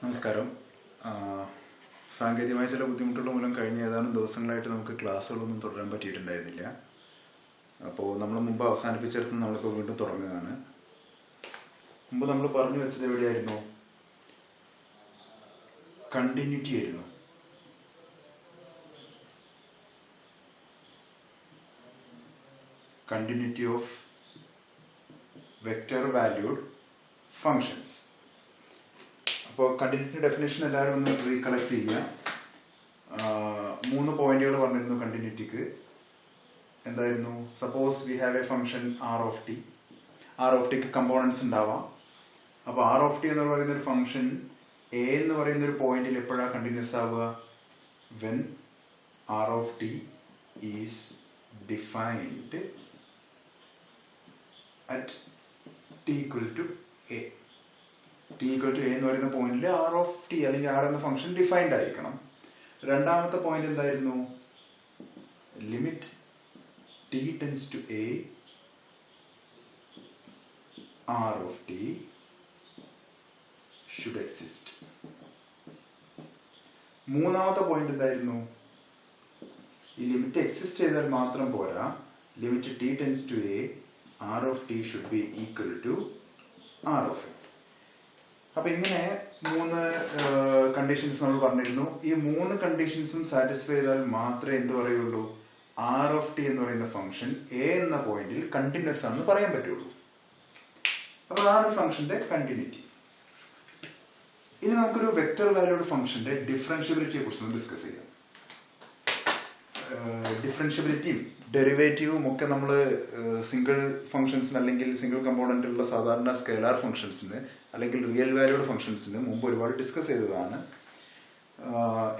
നമസ്കാരം. സാങ്കേതികമായ ചില ബുദ്ധിമുട്ടുകൾ മൂലം കഴിഞ്ഞ ഏതാനും ദിവസങ്ങളായിട്ട് നമുക്ക് ക്ലാസ്സുകളൊന്നും തുടരാൻ പറ്റിയിട്ടുണ്ടായിരുന്നില്ല. അപ്പോൾ നമ്മൾ മുമ്പ് അവസാനിപ്പിച്ചിടത്ത് നമ്മളിപ്പോൾ വീണ്ടും തുടങ്ങുകയാണ്. മുമ്പ് നമ്മൾ പറഞ്ഞു വെച്ചത് എവിടെയായിരുന്നു? കണ്ടിന്യൂറ്റി ആയിരുന്നു. Continuity of vector valued functions. അപ്പോൾ കണ്ടിന്യൂറ്റി ഡെഫിനേഷൻ എല്ലാവരും ഒന്ന് റീകളക്ട് ചെയ്യുക. 3 പോയിന്റുകൾ പറഞ്ഞിരുന്നു കണ്ടിന്യൂറ്റിക്ക്. എന്തായിരുന്നു? Suppose we have a function r of t. R of ടിക്ക് കമ്പോണൻസ് ഉണ്ടാവാം. അപ്പോൾ ആർ ഓഫ് ടി എന്ന് പറയുന്ന ഒരു ഫംഗ്ഷൻ എ എന്ന് പറയുന്ന ഒരു പോയിന്റിൽ എപ്പോഴാണ് കണ്ടിന്യൂസ് ആവുക? When r of t is defined at t equal to a. T equal to a എന്ന് പറയുന്ന പോയിന്റിൽ ആർ ഓഫ് ടി അല്ലെങ്കിൽ ആർ എന്ന ഫംഗ്ഷൻ ഡിഫൈൻഡ് ആയിരിക്കണം. രണ്ടാമത്തെ പോയിന്റ് എന്തായിരുന്നു? Limit t tends to a r of t should exist. മൂന്നാമത്തെ point എന്തായിരുന്നു? ഈ ലിമിറ്റ് എക്സിസ്റ്റ് ചെയ്താൽ മാത്രം പോരാ, limit t tends to a r of t should be equal to r of a. അപ്പൊ ഇങ്ങനെ 3 കണ്ടീഷൻസ് നമ്മൾ പറഞ്ഞിരുന്നു. ഈ 3 കണ്ടീഷൻസും സാറ്റിസ്ഫൈ ചെയ്താൽ മാത്രമേ എന്ത് പറയുള്ളൂ? ആർ ഓഫ് ടി എന്ന് പറയുന്ന ഫംഗ്ഷൻ എ എന്ന പോയിന്റിൽ കണ്ടിന്യൂസ് ആണെന്ന് പറയാൻ പറ്റുള്ളൂ. അപ്പൊ അതാണ് ഫംഗ്ഷന്റെ കണ്ടിന്യൂറ്റി. ഇനി നമുക്കൊരു വെക്റ്റർ വാല്യൂഡ് ഫംഗ്ഷന്റെ ഡിഫറൻഷ്യബിലിറ്റിയെ കുറിച്ച് ഡിസ്കസ് ചെയ്യാം. ഡിഫറൻഷ്യബിലിറ്റിയും ഡെറിവേറ്റീവും ഒക്കെ നമ്മൾ സിംഗിൾ ഫംഗ്ഷൻസിന് അല്ലെങ്കിൽ സിംഗിൾ കമ്പോണന്റുള്ള സാധാരണ സ്കെയിലാർ ഫംഗ്ഷൻസിന് അല്ലെങ്കിൽ റിയൽ വാല്യൂഡ് ഫംഗ്ഷൻസിന് മുമ്പ് ഒരുപാട് ഡിസ്കസ് ചെയ്തതാണ്.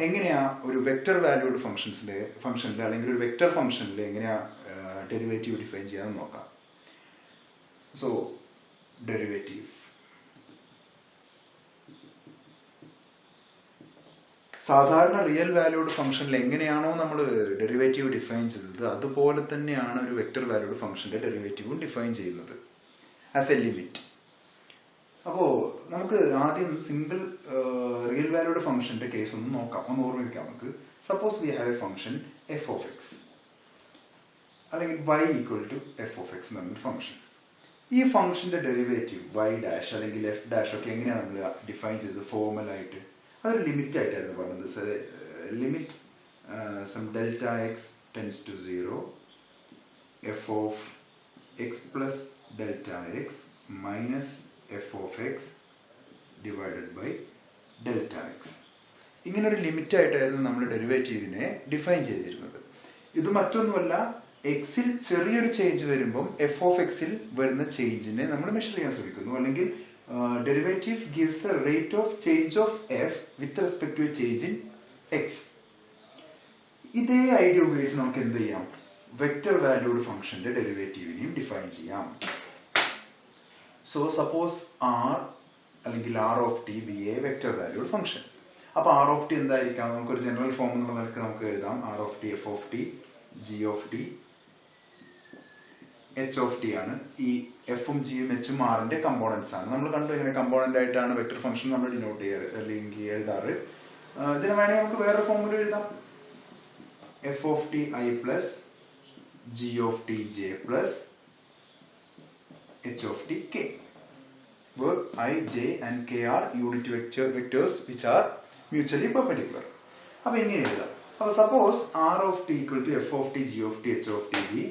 എങ്ങനെയാ ഒരു വെക്റ്റർ വാല്യൂഡ് ഫംഗ്ഷനിൽ അല്ലെങ്കിൽ ഒരു വെക്റ്റർ ഫംഗ്ഷനിൽ എങ്ങനെയാ ഡെറിവേറ്റീവ് ഡിഫൈൻ ചെയ്യാമെന്ന് നോക്കാം. സോ ഡെറിവേറ്റീവ് സാധാരണ റിയൽ വാല്യൂഡ് ഫംഗ്ഷനിൽ എങ്ങനെയാണോ നമ്മൾ ഡെറിവേറ്റീവ് ഡിഫൈൻ ചെയ്തത് അതുപോലെ തന്നെയാണ് ഒരു വെക്റ്റർ വാല്യൂഡ് ഫംഗ്ഷന്റെ ഡെറിവേറ്റീവും ഡിഫൈൻ ചെയ്യുന്നത് ആസ് എ ലിമിറ്റ്. അപ്പോൾ നമുക്ക് ആദ്യം സിംഗിൾ റിയൽ വാല്യൂഡ് ഫംഗ്ഷന്റെ കേസ് ഒന്ന് നോക്കാം, ഒന്ന് ഓർമ്മിക്കാം. നമുക്ക് suppose we have a function f of x അല്ലെങ്കിൽ y equal to f of x എന്ന് പറഞ്ഞൊരു ഫംഗ്ഷൻ. ഈ ഫംഗ്ഷന്റെ ഡെറിവേറ്റീവ് വൈ ഡാഷ് അല്ലെങ്കിൽ എഫ് ഡാഷ് ഒക്കെ എങ്ങനെയാണ് നമ്മൾ ഡിഫൈൻ ചെയ്തത്? ഫോർമലായിട്ട് അതൊരു ലിമിറ്റ് ആയിട്ടായിരുന്നു പറഞ്ഞത്. Limit sum delta x tends to 0 f of x plus delta x minus f of x divided by delta x. ഇങ്ങനൊരു ലിമിറ്റ് ആയിട്ടായിരുന്നു നമ്മൾ ഡെറിവേറ്റീവിനെ ഡിഫൈൻ ചെയ്തിരുന്നത്. ഇത് മറ്റൊന്നുമല്ല, എക്സിൽ ചെറിയൊരു ചേഞ്ച് വരുമ്പം എഫ് ഓഫ് എക്സിൽ വരുന്ന ചേഞ്ചിനെ നമ്മൾ മെഷർ ചെയ്യാൻ ശ്രമിക്കുന്നു. അല്ലെങ്കിൽ derivative gives the rate of change of f with respect to a change in x. ഇതേ ഐഡിയ ഉപയോഗിച്ച് നമുക്ക് എന്ത് ചെയ്യാം? വെക്റ്റർ വാല്യൂഡ് ഫംഗ്ഷന്റെ ഡെറിവേറ്റീവിനെയും ഡിഫൈൻ ചെയ്യാം. സോ സപ്പോസ് ആർ അല്ലെങ്കിൽ r of t be a vector valued function. അപ്പൊ ആർ ഓഫ് ടി എന്തായിരിക്കാം? നമുക്കൊരു ജനറൽ ഫോം എന്നുള്ള നിലക്ക് നമുക്ക് എഴുതാം. R of t f of t g of t h of t ആണ്. ഈ എഫും ജിയും എച്ചും ആറിന്റെ കമ്പോണൻസ് ആണ്. നമ്മൾ കണ്ടു ഇങ്ങനെ കമ്പോണന്റ് ആയിട്ടാണ് വെക്റ്റർ ഫംഗ്ഷൻ നമ്മൾ ഡിനോട്ട് ചെയ്യാറ് അല്ലെങ്കിൽ എഴുതാറ്. ഇതിന് വേണമെങ്കിൽ നമുക്ക് വേറെ ഫോമിൽ എഴുതാം. F of T I plus G of T J plus H of T K, where I, J and K are unit vectors which are mutually perpendicular. അപ്പൊ ഇങ്ങനെ എഴുതാം. അപ്പൊ suppose r of t equal to f of t g of t h of t be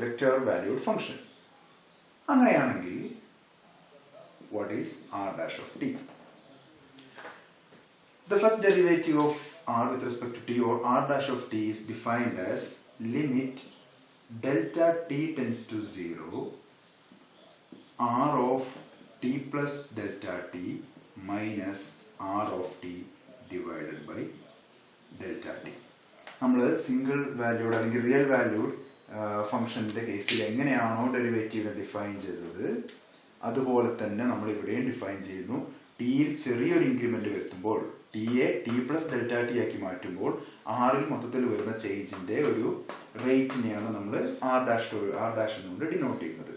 vector valued function. അങ്ങനെയാണെങ്കിൽ what is r dash of t? The first derivative of r with respect to t or r dash of t is defined as limit delta t tends to 0 r of t plus delta t minus r of t divided by delta t. നമ്മൾ single valued അല്ലെങ്കിൽ real valued ഫംഗ്ഷന്റെ കേസിൽ എങ്ങനെയാണോ ഡെറിവേറ്റീവിനെ define ചെയ്തത് അതുപോലെ തന്നെ നമ്മൾ ഇവിടെയും ഡിഫൈൻ ചെയ്യുന്നു. ടിയിൽ ചെറിയൊരു ഇൻക്രിമെന്റ് വരുത്തുമ്പോൾ ടിയെ ടി പ്ലസ് ഡെൽറ്റ ടി ആക്കി മാറ്റുമ്പോൾ ആറിൽ മൊത്തത്തിൽ വരുന്ന ചേഞ്ചിന്റെ ഒരു റേറ്റിനെയാണ് നമ്മൾ ആർ ഡാഷ് എന്നുകൊണ്ട് ഡിനോട്ട് ചെയ്യുന്നത്.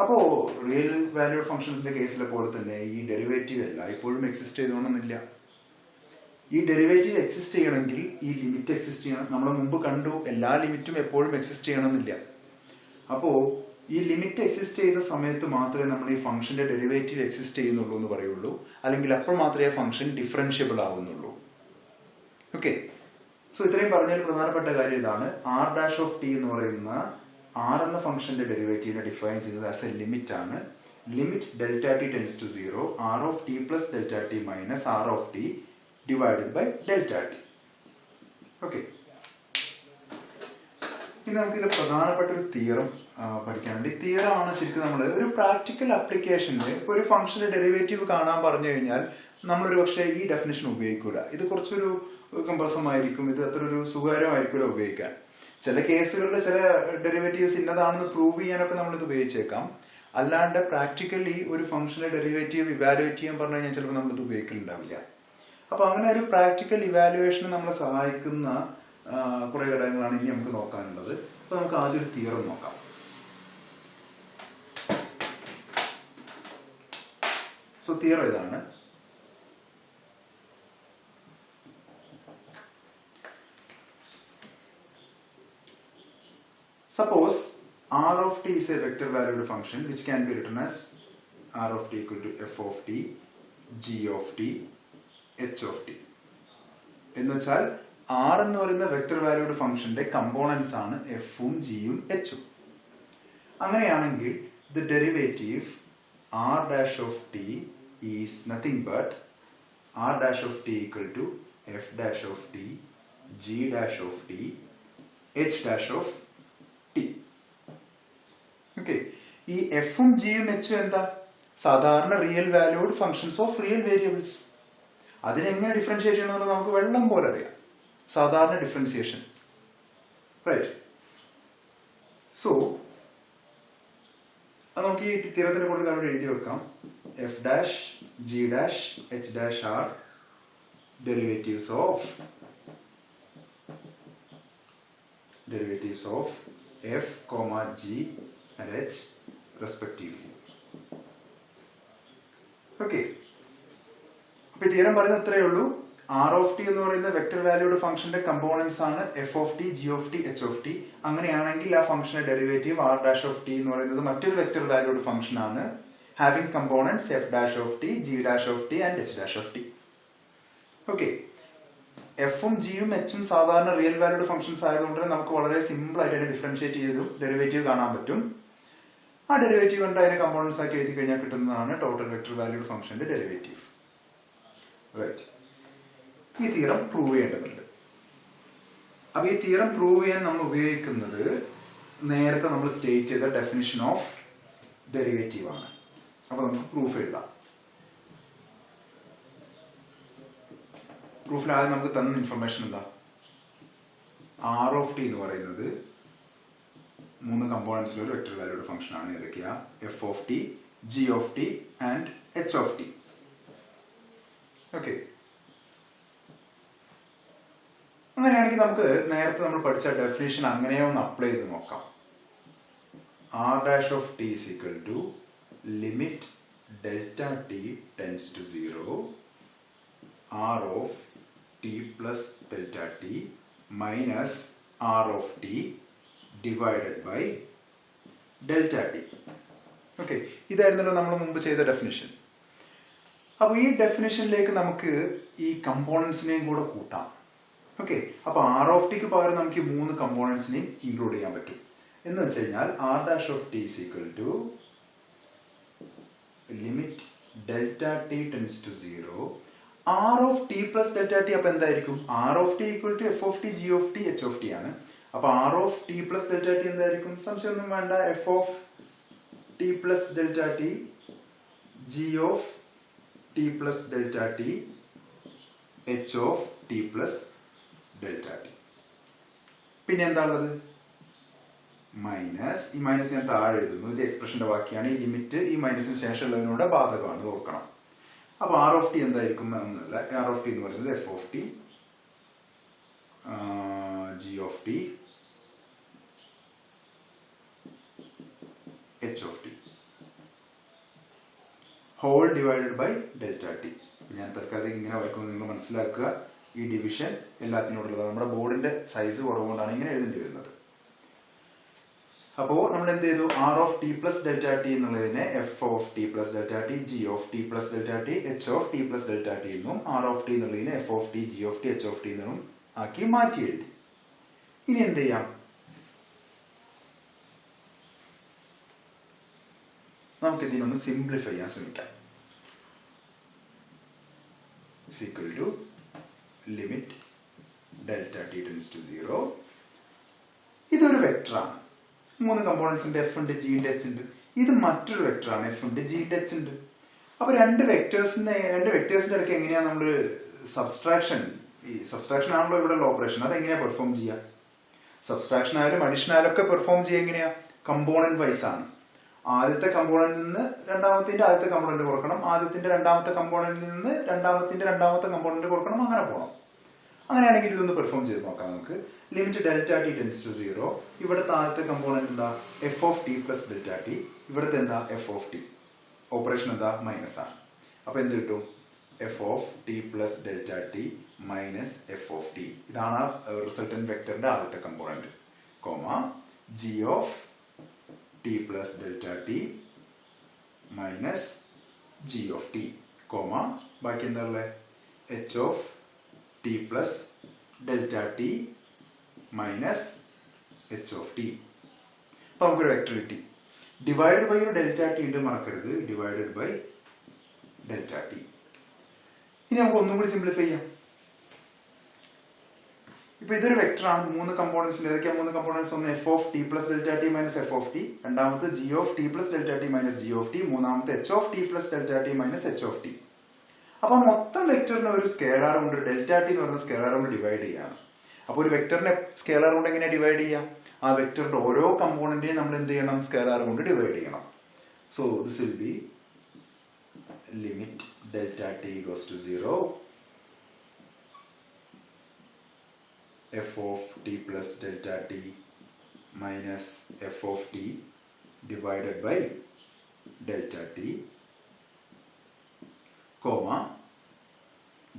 അപ്പോൾ റിയൽ വാല്യൂഡ് ഫംഗ്ഷൻസിന്റെ കേസിലെ പോലെ തന്നെ ഈ ഡെറിവേറ്റീവ് അല്ല ഇപ്പോഴും എക്സിസ്റ്റ് ചെയ്തോണമെന്നില്ല. ഈ ഡെറിവേറ്റീവ് എക്സിസ്റ്റ് ചെയ്യണമെങ്കിൽ ഈ ലിമിറ്റ് എക്സിസ്റ്റ് ചെയ്യണം. നമ്മൾ മുമ്പ് കണ്ടു എല്ലാ ലിമിറ്റും എപ്പോഴും എക്സിസ്റ്റ് ചെയ്യണമെന്നില്ല. അപ്പോൾ ഈ ലിമിറ്റ് എക്സിസ്റ്റ് ചെയ്ത സമയത്ത് മാത്രമേ നമ്മൾ ഈ ഫംഗ്ഷന്റെ ഡെറിവേറ്റീവ് എക്സിസ്റ്റ് ചെയ്യുന്നുള്ളൂ എന്ന് പറയുള്ളൂ, അല്ലെങ്കിൽ അപ്പോൾ മാത്രമേ ഫംഗ്ഷൻ ഡിഫറൻഷ്യബിൾ ആവുന്നുള്ളൂ. ഓക്കെ, സോ ഇത്രയും പറഞ്ഞതിൽ പ്രധാനപ്പെട്ട കാര്യം ഇതാണ്. ആർ ഡാഷ് ഓഫ് ടി എന്ന് പറയുന്ന ആർ എന്ന ഫംഗ്ഷന്റെ ഡെറിവേറ്റീവിനെ ഡിഫൈൻ ചെയ്യുന്നത് ആസ് എ ലിമിറ്റ് ആണ്. Limit delta t tends to 0 r of t plus delta t minus r of t divided by delta t. Okay, ഇനി നമുക്കിത് പ്രധാനപ്പെട്ട ഒരു തിയറം പഠിക്കാനുണ്ട്. ഈ തിയറം ആണ് ശരിക്കും നമ്മൾ ഒരു പ്രാക്ടിക്കൽ അപ്ലിക്കേഷനിൽ ഇപ്പോൾ ഒരു ഫംഗ്ഷന്റെ ഡെറിവേറ്റീവ് കാണാൻ പറഞ്ഞു കഴിഞ്ഞാൽ നമ്മളൊരു പക്ഷേ ഈ ഡെഫിനിഷൻ ഉപയോഗിക്കൂല. ഇത് കുറച്ചൊരു കംപ്രസമായിരിക്കും, ഇത് അത്ര ഒരു സുഖകരമായിരിക്കില്ല ഉപയോഗിക്കാൻ. ചില കേസുകളിൽ ചില ഡെറിവേറ്റീവ്സ് ഇന്നതാണെന്ന് പ്രൂവ് ചെയ്യാനൊക്കെ നമ്മൾ ഇത് ഉപയോഗിച്ചേക്കാം. അല്ലാണ്ട് പ്രാക്ടിക്കലി ഒരു ഫംഗ്ഷന്റെ ഡെറിവേറ്റീവ് ഇവാലുവേറ്റ് ചെയ്യാൻ പറഞ്ഞു കഴിഞ്ഞാൽ ചിലപ്പോൾ നമ്മളിത് ഉപയോഗിക്കലുണ്ടാവില്ല. അപ്പൊ അങ്ങനെ ഒരു പ്രാക്ടിക്കൽ ഇവാലുവേഷന് നമ്മളെ സഹായിക്കുന്ന കുറെ ഘടകങ്ങളാണ് ഇനി നമുക്ക് നോക്കാനുള്ളത്. അപ്പൊ നമുക്ക് ആദ്യം ഒരു തിയറം നോക്കാം. സോ തിയറം ഇതാണ്. Suppose r of t is a vector valued function which can be written as r of t equal to f of t, g of t, h of t. എന്ന് വെച്ചാൽ r എന്ന് പറയുന്ന vector valued ഫംഗ്ഷന്റെ components ആണ് എഫും ജിയും എച്ചും. അങ്ങനെയാണെങ്കിൽ the derivative r dash of t is nothing but r dash of t equal to f dash of t, g dash of t, h dash of t. Okay, ഈ എഫും ജിയും എച്ചും എന്താ? സാധാരണ real valued functions of real variables. അതിനെങ്ങനെ differentiate ചെയ്യണമെന്നുള്ളത് നമുക്ക് വെള്ളം പോലെ അറിയാം, സാധാരണ ഡിഫറൻസിയേഷൻ. റൈറ്റ്. സോ അത് നമുക്ക് ഈ തിയറത്തിന്റെ കൂടുതൽ കാര്യം എഴുതി വെക്കാം. F dash g dash h dash are derivatives of f, g and h respectively. Okay, അപ്പൊ തിയറം പറയുന്നത് അത്രയേ ഉള്ളൂ. ആർ ഓഫ് ടി എന്ന് പറയുന്ന വെക്ടർ വാല്യൂഡ് ഫംഗ്ഷന്റെ കമ്പോണൻസ് ആണ് f of t, g of t, h of t. അങ്ങനെയാണെങ്കിൽ ആ ഫംഗ്ഷന്റെ derivative r dash of t എന്ന് പറയുന്നത് മറ്റൊരു വെക്ടർ വാല്യൂഡ് ഫംഗ്ഷൻ ആണ്, having components f dash of t, g dash of t and H dash of T. Okay, എഫും ജിയും എച്ചും സാധാരണ റിയൽ വാല്യൂഡ് ഫംഗ്ഷൻസ് ആയതുകൊണ്ട് നമുക്ക് വളരെ സിമ്പിൾ ആയിട്ട് അതിനെ ഡിഫറൻഷിയേറ്റ് ചെയ്തു ഡെറിവേറ്റീവ് കാണാൻ പറ്റും. ആ ഡെറിവേറ്റീവ് കൊണ്ട് അതിനെ കമ്പോണൻസ് ആക്കി എഴുതി കഴിഞ്ഞാൽ കിട്ടുന്നതാണ് ടോട്ടൽ വെക്ടർ വാല്യൂഡ് ഫംഗ്ഷന്റെ ഡെറിവേറ്റീവ്. റൈറ്റ്. ഈ തിയറം പ്രൂവ് ചെയ്യേണ്ടതുണ്ട്. അപ്പൊ ഈ തിയറം പ്രൂവ് ചെയ്യാൻ നമ്മൾ ഉപയോഗിക്കുന്നത് നേരത്തെ നമ്മൾ സ്റ്റേറ്റ് ചെയ്ത ഡെഫിനിഷൻ ഓഫ് ഡെറിവേറ്റീവ് ആണ്. അപ്പൊ നമുക്ക് പ്രൂഫ് എഴുതാം. പ്രൂഫിൽ ആദ്യം നമുക്ക് തന്ന ഇൻഫർമേഷൻ എന്താ? ആർ ഓഫ് ടി എന്ന് പറയുന്നത് 3 കമ്പോണൻസിൽ ഒരു വെക്ടർ വാല്യൂഡ് ഫംഗ്ഷൻ ആണ്. ഏതൊക്കെയാ? F of t, g of t and H of T. Okay, അങ്ങനെയാണെങ്കിൽ നമുക്ക് നേരത്തെ നമ്മൾ പഠിച്ച ഡെഫിനിഷൻ അങ്ങനെ ഒന്ന് അപ്ലൈ ചെയ്ത് നോക്കാം. R dash of t is equal to limit delta t tends to 0 r of t plus delta t minus r of t divided by delta t. Okay, ഇതായിരുന്നല്ലോ നമ്മൾ മുമ്പ് ചെയ്ത ഡെഫിനിഷൻ. അപ്പൊ ഈ ഡെഫിനിഷനിലേക്ക് നമുക്ക് ഈ കമ്പോണൻസിനെയും കൂടെ കൂട്ടാം. ഓക്കെ, അപ്പൊ ആർ ഓഫ് ടിക്ക് പകരം നമുക്ക് ഈ 3 കമ്പോണൻസിനെയും ഇൻക്ലൂഡ് ചെയ്യാൻ പറ്റും. എന്ന് വെച്ച് കഴിഞ്ഞാൽ r dash of t is equal to limit delta t tends to 0 r of t plus delta t. അപ്പൊ എന്തായിരിക്കും? R of t equal to f of t, g of t, h of t ആണ്. അപ്പൊ r of t plus delta t എന്തായിരിക്കും? സംശയമൊന്നും വേണ്ട, f of t plus delta t, g of t plus delta t, h of t plus delta t. പിന്നെ എന്താ ഉള്ളത്? Minus. ഈ minus ഞാൻ താഴെ എഴുതുന്നു, ഇത് എക്സ്പ്രഷന്റെ ബാക്കിയാണ്. ഈ ലിമിറ്റ് ഈ മൈനസിന് ശേഷമുള്ളതിനൂടെ ബാധകമാണ്, ഓർക്കണം. അപ്പൊ ആർ ഓഫ് ടി എന്തായിരിക്കും? ഒന്നുമില്ല, ആർ ഓഫ് ടി എന്ന് പറയുന്നത് f of t, g of t, h of t. Whole divided by delta t. ഞാൻ തൽക്കാലത്തേക്ക് ഇങ്ങനെ വായിക്കുന്നത് നിങ്ങൾ മനസ്സിലാക്കുക. ഈ ഡിവിഷൻ എല്ലാത്തിനോടുള്ളത് നമ്മുടെ ബോർഡിന്റെ സൈസ് കുറവുകൊണ്ടാണ് ഇങ്ങനെ എഴുതേണ്ടി വരുന്നത്. അപ്പോൾ നമ്മൾ എന്ത് ചെയ്തു? R of t plus delta t എന്നുള്ളതിനെ f of t plus delta t, g of t plus delta t, h of t plus delta t എന്നും ആർ ഓഫ് ടി എന്നുള്ളതിനെ f of t, g of t, h of t എന്നും ആക്കി മാറ്റി എഴുതി. ഇനി എന്ത് ചെയ്യാം? നമുക്ക് ഇതിനൊന്ന് സിംപ്ലിഫൈ ചെയ്യാൻ ശ്രമിക്കാം. Equal to limit delta t tends to 0. ഇതൊരു വെക്ടറാണ്. 3 കമ്പോണൻസിന്റെ എഫ് ഉണ്ട്, ജി ഉണ്ട്, എച്ച് ഉണ്ട്. ഇത് മറ്റൊരു വെക്ടറാണ്, എഫ് ഉണ്ട്, ജി ഉണ്ട്, എച്ച് ഉണ്ട്. അപ്പൊ രണ്ട് വെക്ടേഴ്സിന്റെ ഇടയ്ക്ക് എങ്ങനെയാ നമ്മൾ സബ്സ്ട്രാക്ഷൻ, ഈ സബ്സ്ട്രാക്ഷൻ ആണല്ലോ ഇവിടെ ഓപ്പറേഷൻ, അത് എങ്ങനെയാ പെർഫോം ചെയ്യുക? സബ്സ്ട്രാക്ഷൻ ആയാലും അഡീഷൻ ആയാലും ഒക്കെ പെർഫോം ചെയ്യുക എങ്ങനെയാ? കമ്പോണന്റ് വൈസ് ആണ്. ആദ്യത്തെ കമ്പോണന്റിൽ നിന്ന് രണ്ടാമത്തിന്റെ ആദ്യത്തെ കമ്പോണന്റ് കൊടുക്കണം, ആദ്യത്തിന്റെ രണ്ടാമത്തെ കമ്പോണന്റിൽ നിന്ന് രണ്ടാമത്തിന്റെ രണ്ടാമത്തെ കമ്പോണന്റ് കൊടുക്കണം, അങ്ങനെ പോകണം. അങ്ങനെയാണെങ്കിൽ ഇതൊന്ന് പെർഫോം ചെയ്ത് നോക്കാം നമുക്ക്. Limit delta t tends to 0. ഇവിടുത്തെ ആദ്യത്തെ കമ്പോണന്റ് എന്താ? F of t plus delta t. ഇവിടുത്തെ എന്താ? F of t. ഓപ്പറേഷൻ എന്താ? മൈനസ് ആണ്. അപ്പൊ എന്ത് കിട്ടും? F of t plus delta t minus f of t. ഇതാണ് റിസൾട്ടന്റ് വെക്ടറിന്റെ ആദ്യത്തെ component. Comma g of t plus delta t minus g of t, comma ബാക്കി എന്താ ഉള്ളത്? H of t plus delta t minus h of t. അപ്പൊ നമുക്കൊരു vector കിട്ടി. Divided by ഒരു ഡെൽറ്റ ടി ഉണ്ട്, മറക്കരുത്. Divided by delta t. ഇനി നമുക്ക് ഒന്നും കൂടി സിംപ്ലിഫൈ ചെയ്യാം. ഇപ്പൊ ഇതൊരു വെക്ടറാണ്. 3 കമ്പോണൻസിൽ ഏതൊക്കെയാ 3 കമ്പോണൻസ്? ഒന്ന് f of t plus delta t minus f of t, രണ്ടാമത്തെ g of t plus delta t minus g of t, മൂന്നാമത്തെ h of t plus delta t minus h of t. അപ്പൊ മൊത്തം വെക്ടറിനെ ഒരു scalar കൊണ്ട്, delta t എന്ന് പറയുന്ന scalar കൊണ്ട് divide ചെയ്യാണ്. അപ്പൊ ഒരു വെക്ടറിനെ സ്കേലാർ കൊണ്ട് എങ്ങനെ ഡിവൈഡ് ചെയ്യാം? ആ വെക്ടറിന്റെ ഓരോ കമ്പോണന്റിനെയും നമ്മൾ എന്ത് ചെയ്യണം? സ്കേലാർ കൊണ്ട് ഡിവൈഡ് ചെയ്യണം. So this will be limit delta t goes to 0 f of t plus delta t minus f of t divided by delta t, comma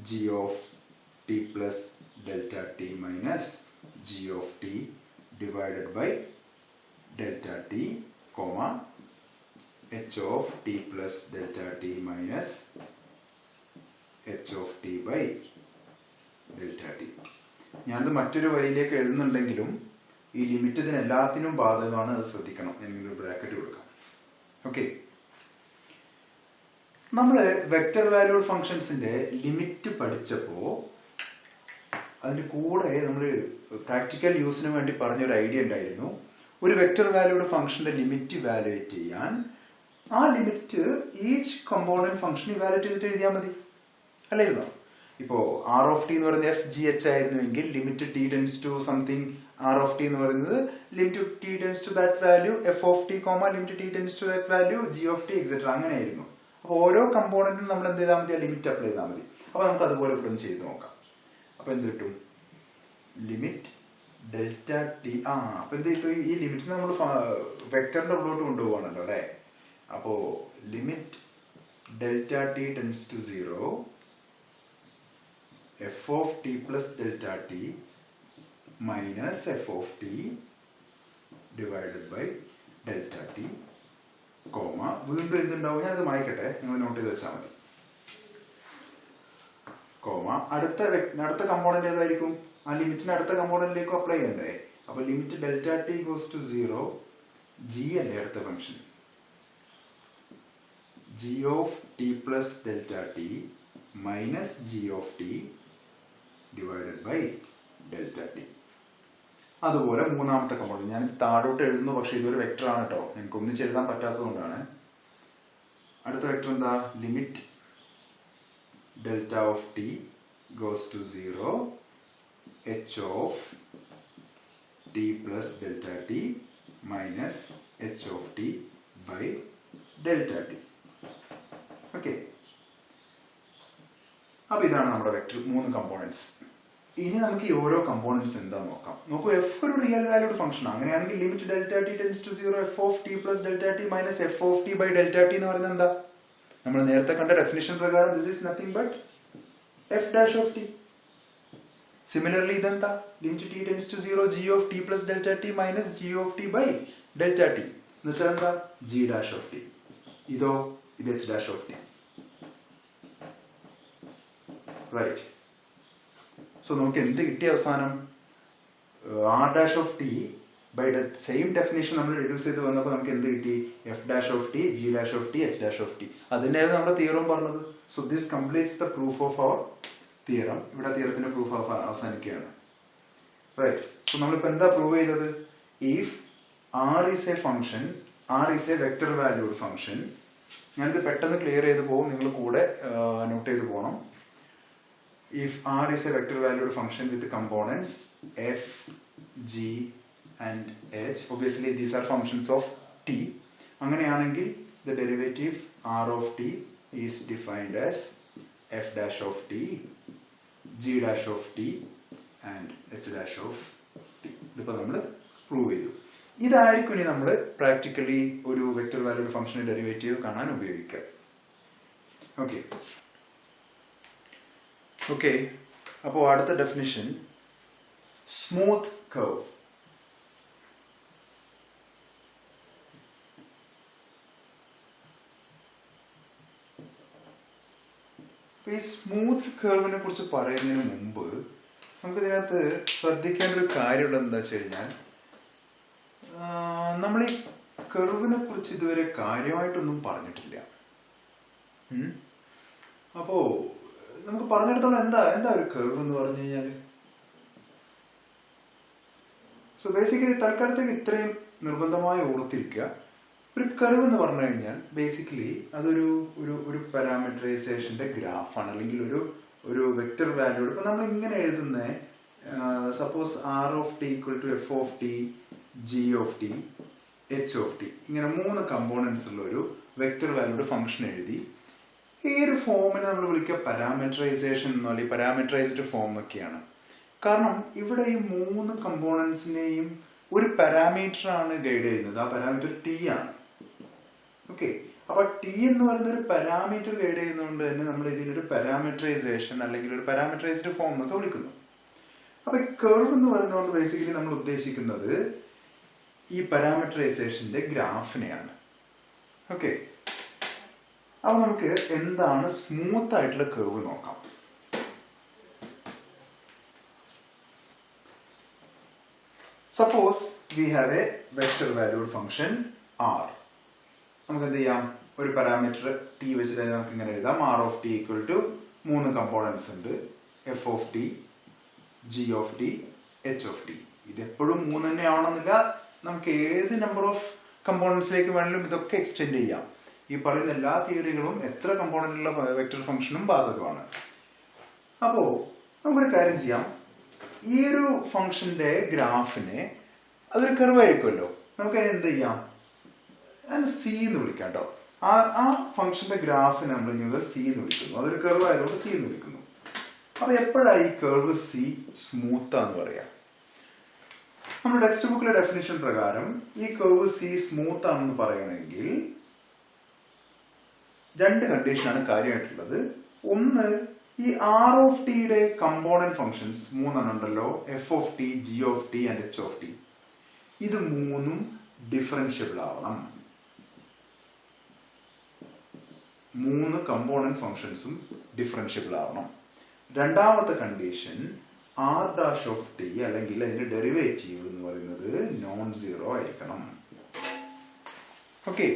g of t plus delta t minus g of t divided by delta t, comma h of t plus delta t minus h of t by delta t. ഞാനത് മറ്റൊരു വരിയിലേക്ക് എഴുതുന്നുണ്ടെങ്കിലും ഈ limit ഇതിന് എല്ലാത്തിനും ബാധകമാണ്, അത് ശ്രദ്ധിക്കണം. ഞാനൊരു ബ്രാക്കറ്റ് കൊടുക്കാം. ഓക്കെ, നമ്മള് വെക്ടർ വാല്യൂഡ് ഫംഗ്ഷൻസിന്റെ ലിമിറ്റ് പഠിച്ചപ്പോ അതിന്റെ കൂടെ നമ്മൾ പ്രാക്ടിക്കൽ യൂസിന് വേണ്ടി പറഞ്ഞൊരു ഐഡിയ ഉണ്ടായിരുന്നു. ഒരു വെക്ടർ വാല്യൂഡ് ഫംഗ്ഷന്റെ ലിമിറ്റ് ഇവാലുവേറ്റ് ചെയ്യാൻ ആ limit each component function evaluate ചെയ്തിട്ട് എഴുതിയാൽ മതി, അല്ലായിരുന്നോ? ഇപ്പോ ആർ ഓഫ് ടി എന്ന് പറയുന്നത് എഫ് ജി എച്ച് ആയിരുന്നുവെങ്കിൽ limit t tends to something r of t എന്ന് പറയുന്നത് limit t tends to that value f of t comma limit t tends to that value g of t etcetera, അങ്ങനെയായിരുന്നു. അപ്പൊ ഓരോ കമ്പോണന്റിനും നമ്മൾ എന്ത് ചെയ്താൽ മതി? ആ ലിമിറ്റ് അപ്ലൈ ചെയ്താൽ മതി. അപ്പൊ നമുക്ക് അതുപോലെ ഇവിടെ ഒന്ന് ചെയ്ത് നോക്കാം. അപ്പൊ എന്ത് കിട്ടും? Limit delta t. അപ്പൊ എന്ത് കിട്ടും? ഈ ലിമിറ്റിനെ നമ്മൾ വെക്ടറിന്റെ ഉള്ളിലോട്ട് കൊണ്ടുപോവാണല്ലോ അല്ലെ. അപ്പോ limit delta t tends to 0 f of t plus delta t minus f of t divided by delta t, comma വീണ്ടും എന്തുണ്ടാവും? ഞാനത് മായ്ക്കട്ടെ, നിങ്ങൾ നോട്ട് ചെയ്ത് വെച്ചാൽ മതി. കോമ അടുത്ത കമ്പോണന്റ് ഏതായിരിക്കും? ആ ലിമിറ്റിന് അടുത്ത കമ്പോണന്റിലേക്ക് അപ്ലൈ ചെയ്യണ്ടേ? അപ്പൊ limit delta t goes to 0, g അല്ലേ അടുത്ത function, g of t plus delta t minus g of t divided by delta t. അതുപോലെ മൂന്നാമത്തെ കമ്പോണന്റ് ഞാൻ താഴോട്ട് എഴുതുന്നു, പക്ഷെ ഇതൊരു വെക്ടർ ആണ് കേട്ടോ, എനിക്ക് ഒന്നിച്ച് എഴുതാൻ പറ്റാത്തതുകൊണ്ടാണ്. അടുത്ത വെക്ടർ എന്താ? Limit delta of t goes to 0 h of t plus delta t minus h of t by delta t. Okay, അപ്പൊ ഇതാണ് നമ്മുടെ വെക്ടർ, 3 കമ്പോണൻസ്. ഇനി നമുക്ക് ഈ ഓരോ കമ്പോണൻസ് എന്താ നോക്കാം. നോക്കൂ, എഫ് ഒരു റിയൽ വാല്യൂഡ് ഫംഗ്ഷൻ. അങ്ങനെയാണെങ്കിൽ limit delta t tends to 0 f of t plus delta t minus f of t by delta t എന്ന് പറയുന്നത് എന്താ? നമ്മൾ നേരത്തെ കണ്ട ഡെഫിനിഷൻ പ്രകാരം this is nothing but f dash of t. Similarly ഇതെന്താ? Limit t tends to 0 g of t plus delta t minus g of t by delta t എന്ന് വെച്ചാൽ എന്താ? G dash of T. ഇതോ? ഇത് h dash of t. Right. So നമുക്ക് എന്ത് കിട്ടിയ അവസാനം? R dash of t by the same definition നമ്മൾ റെഡ്യൂസ് ചെയ്ത് വന്നപ്പോൾ നമുക്ക് എന്ത് കിട്ടി? F dash of t, g dash of t, h dash of t. അതിനായിരുന്നു നമ്മുടെ തിയറം പറഞ്ഞത്. So this completes the proof of our theorem. ഇവിടെ തിയറത്തിന്റെ പ്രൂഫ് അവസാനിക്കുകയാണ്. റൈറ്റ്. സോ നമ്മളിപ്പോ എന്താ പ്രൂവ് ചെയ്തത്? If r is a function, r is a vector valued function. ഞാനിത് പെട്ടെന്ന് ക്ലിയർ ചെയ്ത് പോകും, നിങ്ങൾ കൂടെ നോട്ട് ചെയ്ത് പോകണം. If R is a vector valued function with components f, g and h, obviously these are functions of t. അങ്ങനെയാണെങ്കിൽ the derivative R of t is defined as f dash of t, g dash of t and h dash of t. ഇതിപ്പോൾ നമ്മൾ prove ചെയ്തു. ഇതായിരിക്കും ഇനി നമ്മൾ practically ഒരു vector valued ഫംഗ്ഷന്റെ derivative കാണാൻ ഉപയോഗിക്കുക. ഓക്കെ ഓക്കെ അപ്പോൾ അടുത്ത ഡെഫിനിഷൻ, സ്മൂത്ത് കർവ്. ഈ സ്മൂത്ത് കർവിനെ കുറിച്ച് പറയുന്നതിന് മുമ്പ് നമുക്ക് ഇതിനകത്ത് ശ്രദ്ധിക്കേണ്ട ഒരു കാര്യമുള്ളത് എന്താ വെച്ച് കഴിഞ്ഞാൽ, നമ്മൾ ഈ കർവിനെ കുറിച്ച് ഇതുവരെ കാര്യമായിട്ടൊന്നും പറഞ്ഞിട്ടില്ല. അപ്പോ നമുക്ക് പറഞ്ഞെടുത്തോളം എന്താ ഒരു കർവ് എന്ന് പറഞ്ഞു കഴിഞ്ഞാല്, സോ ബേസിക്കലി തൽക്കാലത്തേക്ക് ഇത്രയും നിർബന്ധമായി ഓർത്തിരിക്കുക. ഒരു കർവ് എന്ന് പറഞ്ഞു കഴിഞ്ഞാൽ ബേസിക്കലി അതൊരു ഒരു പാരാമീറ്ററൈസേഷന്റെ ഗ്രാഫാണ്, അല്ലെങ്കിൽ ഒരു വെക്ടർ വാല്യൂ. ഇപ്പൊ നമ്മൾ ഇങ്ങനെ എഴുതുന്ന suppose r of t equal to f of t, g of t, h of t, ഇങ്ങനെ 3 കമ്പോണൻസ് ഉള്ള ഒരു വെക്ടർ വാല്യൂഡ് ഫംഗ്ഷൻ എഴുതി ഈ ഒരു ഫോമിനെ നമ്മൾ വിളിക്കുക പാരാമീറ്ററൈസേഷൻ എന്നോ അല്ലെങ്കിൽ പാരാമീറ്ററൈസ്ഡ് ഫോം എന്നൊക്കെയാണ്. കാരണം ഇവിടെ ഈ 3 കമ്പോണൻസിനെയും ഒരു പാരാമീറ്റർ ആണ് ഗൈഡ് ചെയ്യുന്നത്. ആ പാരാമീറ്റർ ടി ആണ്. ഓക്കെ, അപ്പൊ ടി എന്ന് പറയുന്ന ഒരു പാരാമീറ്റർ ഗൈഡ് ചെയ്യുന്നതുകൊണ്ട് തന്നെ നമ്മൾ ഇതിനൊരു പാരാമീറ്ററൈസേഷൻ അല്ലെങ്കിൽ ഒരു പാരാമീറ്ററൈസ്ഡ് ഫോം എന്നൊക്കെ വിളിക്കുന്നു. അപ്പൊ ഈ കർവ് എന്ന് പറയുന്നത് ബേസിക്കലി നമ്മൾ ഉദ്ദേശിക്കുന്നത് ഈ പാരാമീറ്ററൈസേഷന്റെ ഗ്രാഫിനെയാണ്. ഓക്കെ, അപ്പൊ നമുക്ക് എന്താണ് സ്മൂത്ത് ആയിട്ടുള്ള കർവ് നോക്കാം. Suppose we have a vector valued function r. നമുക്ക് എന്ത് ചെയ്യാം? ഒരു പാരാമീറ്റർ ടി വെച്ച് തന്നെ നമുക്ക് ഇങ്ങനെ എഴുതാം. R of t equal to 3 components ഉണ്ട്, f of t, g of t, h of t. ഇതെപ്പോഴും 3 തന്നെ ആവണമെന്നില്ല, നമുക്ക് ഏത് നമ്പർ ഓഫ് കമ്പോണൻസിലേക്ക് വേണമെങ്കിലും ഇതൊക്കെ എക്സ്റ്റെൻഡ് ചെയ്യാം. ഈ പറയുന്ന എല്ലാ തിയറികളും എത്ര കമ്പോണന്റുള്ള വെക്ടർ ഫംഗ്ഷനും ബാധകമാണ്. അപ്പോ നമുക്കൊരു കാര്യം ചെയ്യാം. ഈ ഒരു ഫംഗ്ഷന്റെ ഗ്രാഫിനെ അതൊരു കർവ് ആയിരിക്കുമല്ലോ, നമുക്ക് അതിന് എന്ത് ചെയ്യാം? അതിന് സി എന്ന് വിളിക്കാം കേട്ടോ. ആ ഫംഗ്ഷന്റെ ഗ്രാഫിനെ നമ്മൾ സി എന്ന് വിളിക്കുന്നു. അതൊരു കർവ് ആയതുകൊണ്ട് സി എന്ന് വിളിക്കുന്നു. അപ്പൊ എപ്പോഴാണ് ഈ കർവ് സി സ്മൂത്ത് എന്ന് പറയാം? നമ്മുടെ ടെക്സ്റ്റ് ബുക്കിലെ ഡെഫിനിഷൻ പ്രകാരം ഈ കർവ് സി സ്മൂത്ത് ആണെന്ന് പറയണമെങ്കിൽ 2 കണ്ടീഷനാണ് കാര്യമായിട്ടുള്ളത്. ഒന്ന്, ഈ ആർ ഓഫ് ടിയുടെ കമ്പോണന്റ് ഫംഗ്ഷൻസ് 3 ഉണ്ടല്ലോ, F of t, g of t and H of T. ഇത് 3ഉം ഡിഫറൻഷ്യബിൾ ആവണം. 3 കമ്പോണന്റ് ഫംഗ്ഷൻസും ഡിഫറൻഷ്യബിൾ ആവണം. രണ്ടാമത്തെ condition, r dash of t അല്ലെങ്കിൽ അതിന്റെ ഡെറിവേറ്റീവ് എന്ന് പറയുന്നത് നോൺ സീറോ ആയിരിക്കണം. ഓക്കെ,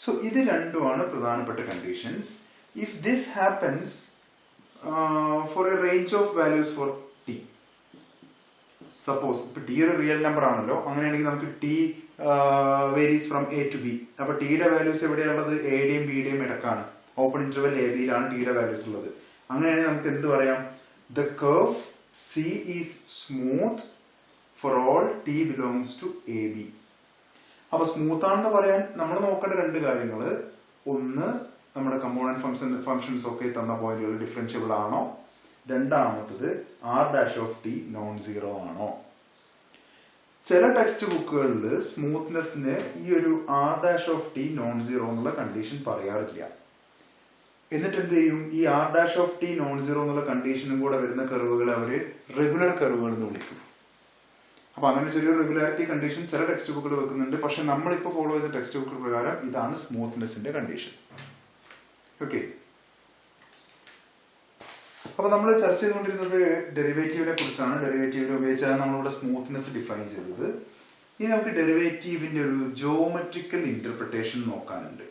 സോ ഇത് രണ്ടുമാണ് പ്രധാനപ്പെട്ട conditions. If this happens for a range of values for t, suppose ഇപ്പൊ ടി ഒരു റിയൽ നമ്പർ ആണല്ലോ, അങ്ങനെയാണെങ്കിൽ നമുക്ക് t varies from a to b. അപ്പൊ ടിയുടെ വാല്യൂസ് എവിടെയുള്ളത്? എയുടെയും ബിയുടെയും ഇടക്കാണ്. ഓപ്പൺ ഇന്റർവെൽ എ ബിയിലാണ് ടിയുടെ വാല്യൂസ് ഉള്ളത്. അങ്ങനെയാണെങ്കിൽ നമുക്ക് എന്ത് പറയാം? The curve c is smooth for all t belongs to a b. അപ്പൊ സ്മൂത്ത് ആണെന്ന് പറയാൻ നമ്മൾ നോക്കേണ്ട 2 കാര്യങ്ങൾ. ഒന്ന്, നമ്മുടെ കമ്പോണന്റ് ഫംഗ്ഷൻസ് ഒക്കെ തന്ന പോയിന്റുകൾ ഡിഫറൻഷ്യബിൾ ആണോ. രണ്ടാമത്തത്, r dash of t non zero ആണോ. ചില ടെക്സ്റ്റ് ബുക്കുകളിൽ സ്മൂത്ത്നെസ്സിന് ഈ ഒരു r dash of t non zero എന്നുള്ള കണ്ടീഷൻ പറയാറില്ല. എന്നിട്ട് എന്ത് ചെയ്യും, ഈ r dash of t non zero എന്നുള്ള കണ്ടീഷനും കൂടെ വരുന്ന കർവുകൾ അവര് റെഗുലർ കർവുകൾ എന്ന് വിളിക്കും. അപ്പൊ അങ്ങനെ ചെറിയ റെഗുലാരിറ്റി കണ്ടീഷൻ ചില ടെക്സ്റ്റ് ബുക്കുകൾ വെക്കുന്നുണ്ട്. പക്ഷെ നമ്മളിപ്പോ ഫോളോ ചെയ്ത ടെക്സ്റ്റ് ബുക്ക് പ്രകാരം ഇതാണ് സ്മൂത്ത്നെസിന്റെ കണ്ടീഷൻ. ഓക്കെ, അപ്പൊ നമ്മൾ ചർച്ച ചെയ്തുകൊണ്ടിരുന്നത് ഡെറിവേറ്റീവിനെ കുറിച്ചാണ്. ഡെറിവേറ്റീവിനെ ഉപയോഗിച്ചാണ് നമ്മളിവിടെ സ്മൂത്ത്നെസ് ഡിഫൈൻ ചെയ്തത്. ഇനി നമുക്ക് ഡെറിവേറ്റീവിന്റെ ഒരു ജോമെട്രിക്കൽ ഇന്റർപ്രിട്ടേഷൻ നോക്കാനുണ്ട്.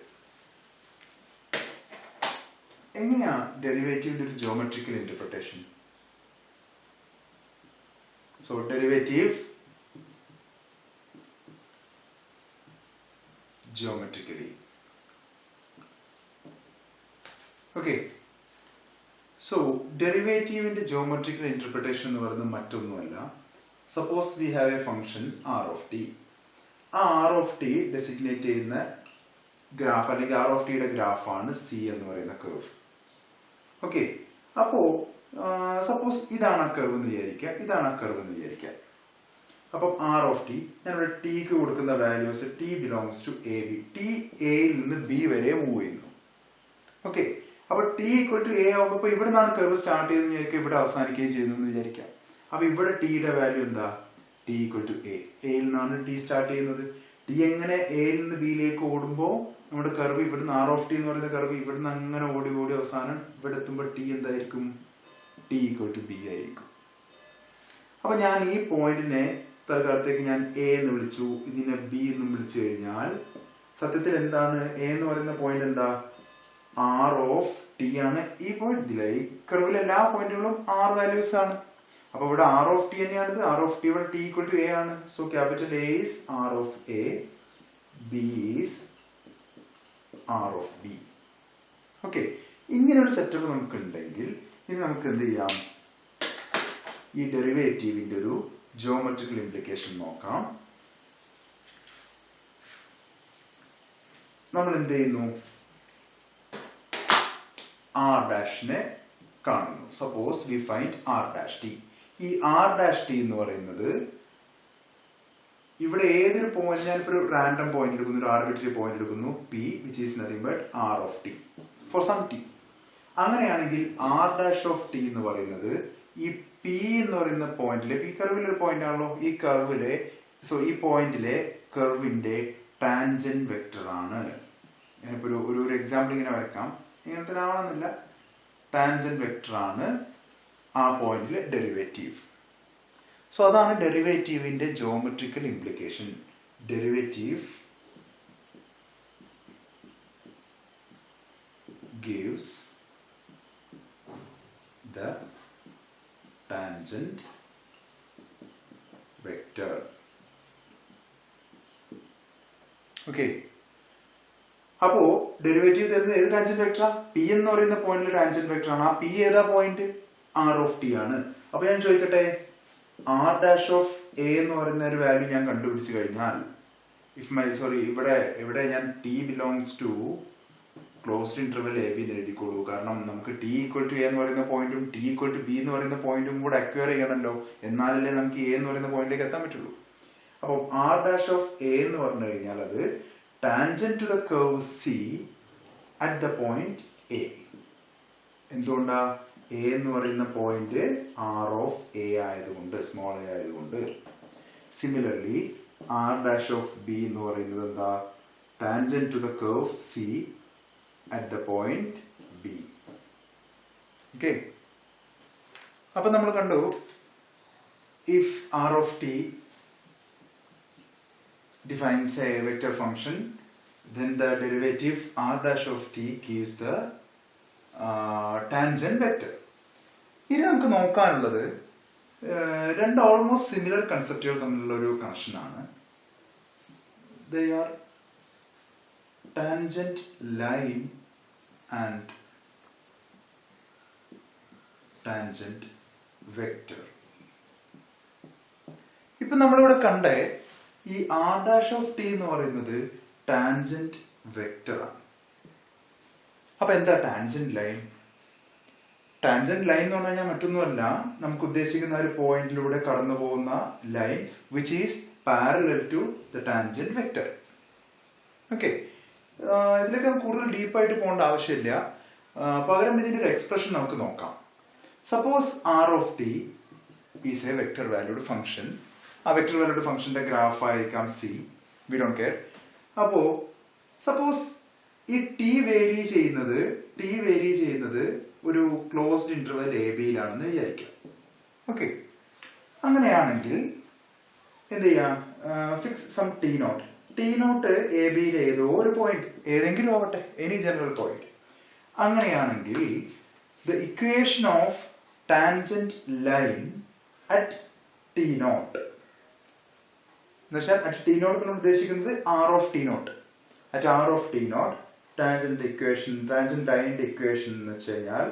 എങ്ങനെയാ ഡെറിവേറ്റീവിന്റെ ഒരു geometrical interpretation? So derivative geometrically. Okay, so derivative in the geometrical interpretation എന്ന് പറയുന്നത് മറ്റൊന്നുമല്ല. Suppose we have a function r of t. ആ r of t ഡെസിഗ്നേറ്റ് ചെയ്യുന്ന ഗ്രാഫ് അല്ലെങ്കിൽ r of t യുടെ ഗ്രാഫാണ് c എന്ന് പറയുന്ന കർവ്. ഓക്കെ, അപ്പോ സപ്പോസ് ഇതാണ് ആ കർവ് എന്ന് വിചാരിക്കുക, ഇതാണ് ആ കർവ് എന്ന് വിചാരിക്കുക. അപ്പം ആർ ഓഫ് ടി, ഞാനിവിടെ ടിക്ക് കൊടുക്കുന്ന values t belongs to a b. T എയിൽ നിന്ന് ബി വരെ മൂവ് ചെയ്യുന്നു. ഓക്കെ, അപ്പൊ ടി ഈക്വൽ ടു എ ആകുമ്പോൾ ഇവിടെ നിന്നാണ് കർവ് സ്റ്റാർട്ട് ചെയ്തെന്ന് വിചാരിക്കുക, ഇവിടെ അവസാനിക്കുകയും ചെയ്യുന്നു വിചാരിക്കാം. അപ്പൊ ഇവിടെ ടിയുടെ വാല്യൂ എന്താ? T equal to a. എയിൽ നിന്നാണ് ടി സ്റ്റാർട്ട് ചെയ്യുന്നത്. ടി എങ്ങനെ എയിൽ നിന്ന് ബിയിലേക്ക് ഓടുമ്പോൾ നമ്മുടെ കർവ് ഇവിടുന്ന് ആർ ഓഫ് ടി എന്ന് പറയുന്ന കർവ് ഇവിടുന്ന് അങ്ങനെ ഓടി ഓടി അവസാനം ഇവിടെ എത്തുമ്പോൾ ടി എന്തായിരിക്കും? ടി ഈക്വൽ ടു ബി ആയിരിക്കും. അപ്പൊ ഞാൻ ഈ പോയിന്റിനെ തൽക്കാലത്തേക്ക് ഞാൻ എ എന്ന് വിളിച്ചു, ഇതിനെ ബി എന്നും വിളിച്ചു കഴിഞ്ഞാൽ സത്യത്തിൽ എന്താണ് എ എന്ന് പറയുന്ന പോയിന്റ്? എന്താ? ആർ ഓഫ് ടി ആണ്. ഈ പോയിന്റിലെ ഈ കർവിലെ എല്ലാ പോയിന്റുകളും ആർ വാല്യൂസ് ആണ്. അപ്പൊ ഇവിടെ ആർ ഓഫ് ടി തന്നെയാണിത്. ആർ ഓഫ് ടി ഇവിടെ ടി ഈക്വൽ ടു എ ആണ്. So capital A is r of a, B is r of b. Okay, ഇങ്ങനെ ഒരു സെറ്റപ്പ് നമുക്ക് ഉണ്ടെങ്കിൽ ഇനി നമുക്ക് എന്ത് ചെയ്യാം? ഈ ഡെറിവേറ്റീവിന്റെ ഒരു ജോമെട്രിക്കൽ ഇംപ്ലിക്കേഷൻ നോക്കാം. നമ്മൾ എന്ത് ചെയ്യുന്നു? ആർ ഡാഷിനെ കാണുന്നു. Suppose we find r dash t. ഈ ആർ ഡാഷ് ടി എന്ന് പറയുന്നത് ഇവിടെ ഏതൊരു പോയിന്റ്, ഞാനിപ്പോ ഒരു റാൻഡം പോയിന്റ് എടുക്കുന്നു, ഒരു ആർബിട്രറി പോയിന്റ് എടുക്കുന്നു, p which is nothing but r of t for some t. അങ്ങനെയാണെങ്കിൽ ആർ ഡാഷ് ഓഫ് ടി എന്ന് പറയുന്നത് ഈ പി എന്ന് പറയുന്ന പോയിന്റിലെ, ഈ കർവിലെ ഒരു പോയിന്റ് ആണല്ലോ, ഈ കർവിലെ ഈ പോയിന്റിലെ കർവിന്റെ ടാൻജന്റ് വെക്ടർ ആണ്. ഞാനിപ്പോ ഒരു എക്സാമ്പിൾ ഇങ്ങനെ വരയ്ക്കാം. ഇങ്ങനത്തെ ആവണമെന്നില്ല. ടാൻജന്റ് വെക്ടർ ആണ് ആ പോയിന്റിലെ ഡെറിവേറ്റീവ്. സോ അതാണ് ഡെറിവേറ്റീവിന്റെ geometrical implication. Derivative gives the tangent vector. Okay, അപ്പോ ഡെറിവേറ്റീവ് തരുന്നത് ഏത് ടാൻജന്റ് വെക്ടറാ? പി എന്ന് പറയുന്ന പോയിന്റിലെ ടാൻജന്റ് വെക്ടർ ആണ്. ആ പി ഏതാ പോയിന്റ്? ആർ ഓഫ് ടി ആണ്. അപ്പൊ ഞാൻ ചോദിക്കട്ടെ, ആർ ഡാഷ് ഓഫ് എ എന്ന് പറയുന്ന ഒരു വാല്യൂ ഞാൻ കണ്ടുപിടിച്ചു കഴിഞ്ഞാൽ, ഇവിടെ ഞാൻ t belongs to closed interval a b എന്ന് എഴുതിക്കോളൂ. കാരണം നമുക്ക് ടി ഈക്വൽ ടു എ എന്ന് പറയുന്ന പോയിന്റും ടി ഈക്വൽ ടു ബി എന്ന് പറയുന്ന പോയിന്റും കൂടെ അക്വയർ ചെയ്യണമല്ലോ, എന്നാലല്ലേ നമുക്ക് എ എന്ന് പറയുന്ന പോയിന്റിലേക്ക് എത്താൻ പറ്റുള്ളൂ. അപ്പം ആർ ഡാഷ് ഓഫ് എ എന്ന് പറഞ്ഞു കഴിഞ്ഞാൽ അത് tangent to the curve c at the point a. എന്തുകൊണ്ടാ? എ എന്ന് പറയുന്ന പോയിന്റ് ആർ ഓഫ് എ ആയതുകൊണ്ട്, സ്മോൾ എ ആയതുകൊണ്ട്. Similarly r dash of b എന്ന് പറയുന്നത് എന്താ? Tangent to the curve c at the point B. Okay, അപ്പൊ നമ്മൾ കണ്ടു, if r of t defines a vector function, then the derivative r dash of t gives the tangent vector. ഇനി നമുക്ക് നോക്കാനുള്ളത് രണ്ട് almost similar കൺസെപ്റ്റുകൾ തമ്മിലുള്ള ഒരു connection ആണ്. They are tangent line and tangent vector. ഇപ്പൊ നമ്മളിവിടെ കണ്ടേ ഈ ആർ ഡാഷ് ഓഫ് ടി എന്ന് പറയുന്നത് ടാൻജന്റ് വെക്ടർ ആണ്. അപ്പൊ എന്താ ടാൻജന്റ് ലൈൻ? ടാൻജന്റ് ലൈൻ എന്ന് പറഞ്ഞു കഴിഞ്ഞാൽ മറ്റൊന്നുമല്ല, നമുക്ക് ഉദ്ദേശിക്കുന്ന ഒരു പോയിന്റിലൂടെ കടന്നു പോകുന്ന line which is parallel to the tangent vector. Okay, ഇതിലേക്ക് കൂടുതൽ ഡീപ്പായിട്ട് പോകേണ്ട ആവശ്യമില്ല. പകരം ഇതിൻ്റെ ഒരു എക്സ്പ്രഷൻ നമുക്ക് നോക്കാം. Suppose r of t is a vector valued function. ആ വെക്ടർ വാല്യൂഡ് ഫംഗ്ഷന്റെ ഗ്രാഫ് ആയിരിക്കാം സി, വി ഡോണ്ട് കെയർ. അപ്പോ സപ്പോസ് ഈ ടി വേരി ചെയ്യുന്നത് ഒരു ക്ലോസ്ഡ് ഇന്റർവെൽ എ ബിയിലാണെന്ന് വിചാരിക്കാം. ഓക്കെ, അങ്ങനെയാണെങ്കിൽ എന്ത് ചെയ്യാം? Fix some t naught. T naught a ബിയിലെ ഏതോ ഒരു പോയിന്റ്, ഏതെങ്കിലും ആവട്ടെ, എനി ജനറൽ പോയിന്റ്. അങ്ങനെയാണെങ്കിൽ the equation of tangent line at t naught എന്നുവെച്ചാൽ അറ്റ് ടി നോട്ട് നമ്മൾ ഉദ്ദേശിക്കുന്നത് r of t naught. At r of t naught tangent ലൈനിന്റെ ഇക്വേഷൻ എന്ന് വെച്ച് കഴിഞ്ഞാൽ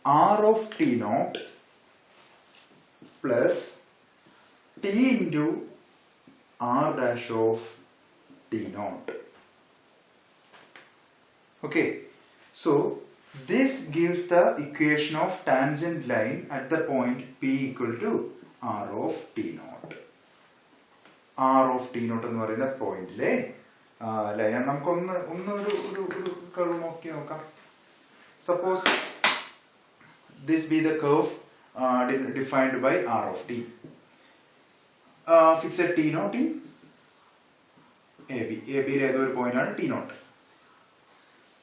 r of t naught plus t into r dash of t naught. Okay, so this gives the equation of tangent line at the point P equal to R of T naught. R of T naught എന്ന് പറയുന്ന പോയിന്റിലെ line നമുക്കൊന്ന് curve നോക്കാം. Suppose this be the curve defined by R of T. Fix a T naught in AB. ABയിലെ ഏതൊരു പോയിന്റ് ആണ് T naught.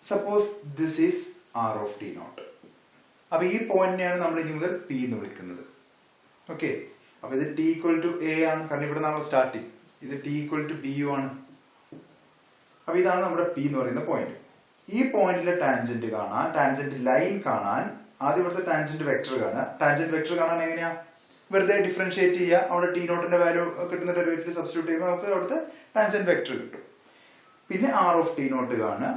Suppose this is r of t naught. അപ്പൊ ഈ പോയിന്റിനെയാണ് നമ്മൾ ഇനി മുതൽ പി എന്ന് വിളിക്കുന്നത്. ഓക്കെ, അപ്പൊ ഇത് ടി ഈക്വൽ ടു എ ആണ്, കാരണം ഇവിടെ നമ്മൾ സ്റ്റാർട്ടിങ്. ഇത് ടി ഈക്വൽ ടു ബി യു ആണ്. അപ്പൊ ഇതാണ് നമ്മുടെ പി എന്ന് പറയുന്ന പോയിന്റ്. ഈ പോയിന്റിലെ ടാൻജന്റ് കാണാൻ, ടാൻജന്റ് ലൈൻ കാണാൻ ആദ്യം ഇവിടുത്തെ ടാൻജന്റ് വെക്ടർ കാണുക. ടാൻജന്റ് വെക്ടർ കാണാൻ എങ്ങനെയാ? വെറുതെ ഡിഫറൻഷിയേറ്റ് ചെയ്യുക. അവിടെ ടി നോട്ടിന്റെ വാല്യൂ കിട്ടുന്ന ഡെറിവേറ്റീവ് സബ്സ്റ്റിറ്റ്യൂട്ട് ചെയ്യുമ്പോൾ നമുക്ക് അവിടുത്തെ ടാൻജന്റ് വെക്ടർ കിട്ടും. പിന്നെ ആർ ഓഫ് ടി നോട്ട് കാണുക,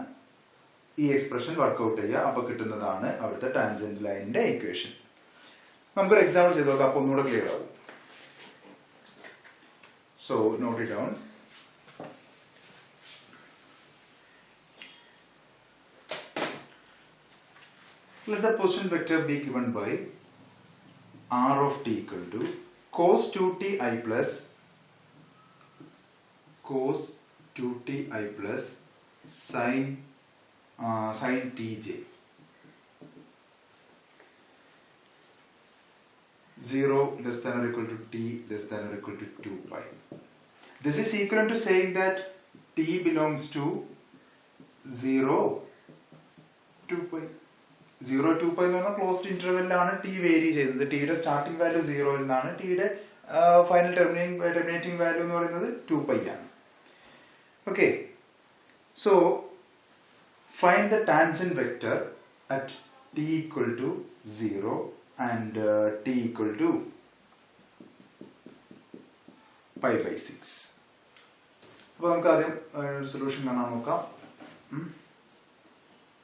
ഈ എക്സ്പ്രഷൻ വർക്ക്ഔട്ട് ചെയ്യുക. അപ്പൊ കിട്ടുന്നതാണ് അവിടുത്തെ ടാൻജന്റ് ലൈനിന്റെ ഇക്വേഷൻ. നമുക്കൊരു എക്സാമ്പിൾ ചെയ്ത് നോക്കാം, അപ്പൊ ഒന്നുകൂടെ ക്ലിയർ ആവും. So note it down. Let the position vector be given by r of t equal to cos 2t I plus sin tj 0 less than or equal to t less than or equal to 2 pi. This is equivalent to saying that t belongs to 0 2 pi. 0 2 pi എന്ന് പറഞ്ഞാൽ closed ഇന്റർവെല്ലിലാണ് T vary ചെയ്യുന്നത്. ടിയുടെ starting value 0 എന്നാണ്, ടിയുടെ final terminating value എന്ന് പറയുന്നത് 2 pi ആണ്. Okay, so find the tangent vector at t equal to 0 and t equal to pi by 6. അപ്പോൾ നമുക്ക് ആദ്യം സൊല്യൂഷൻ കാണാൻ നോക്കാം.